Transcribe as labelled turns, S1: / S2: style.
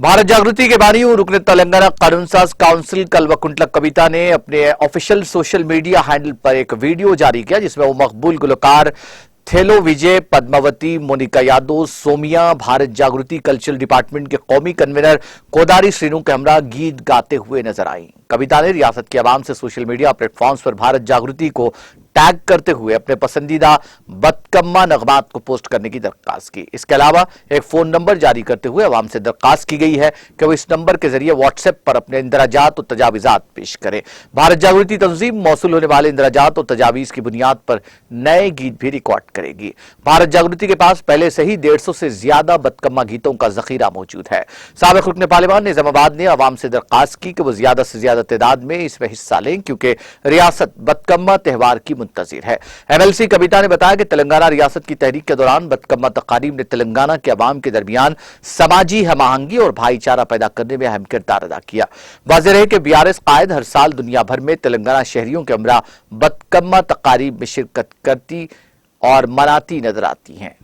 S1: भारत जागृति के बानी रुकन तेलंगाना कानून साज काउंसिल कल्वकुंटला कविता ने अपने ऑफिशियल सोशल मीडिया हैंडल पर एक वीडियो जारी किया जिसमें वो मकबूल गुलकार थेलो विजय, पद्मावती, मोनिका यादव, सोमिया, भारत जागृति कल्चरल डिपार्टमेंट के कौमी कन्वीनर कोदारी श्रीनू के हमरा गीत गाते हुए नजर आई। कविता ने रियासत के अवाम से सोशल मीडिया प्लेटफॉर्म्स पर भारत जागृति को टैग करते हुए अपने पसंदीदा बतकम्मा नगमात को पोस्ट करने की दरख्वास्त की। इसके अलावा एक फोन नंबर जारी करते हुए अवाम से दरख्वास्त की गई है कि वो इस नंबर के जरिए व्हाट्सएप पर अपने इंदराजात और तजावीज़ात पेश करें। भारत जागृति तंजीम मौसूल होने वाले इंदराजात और तजावीज़ की बुनियाद पर नए गीत भी रिकॉर्ड करेगी। भारत जागृति के पास पहले से ही 150 से ज्यादा बतकम्मा गीतों का जखीरा मौजूद है। साबिक रुकन पार्लियामान निजामाबाद ने अवाम से दरख्वास्त की कि वो ज्यादा से ज्यादा तादाद में इसमें हिस्सा लें क्योंकि रियासत बतकम्मा त्यौहार की मुंतज़िर है। एमएलसी कविता ने बताया कि तेलंगाना रियासत की तहरीक के दौरान बतकम्मा तकारीब ने तेलंगाना के अवाम के दरमियान समाजी हम आहंगी और भाईचारा पैदा करने में अहम किरदार अदा किया। वाज़ेह है कि बीआरएस कायद हर साल दुनिया भर में तेलंगाना शहरियों के हमरा बतकम्मा तकारीब में शिरकत करती और मनाती नजर आती हैं।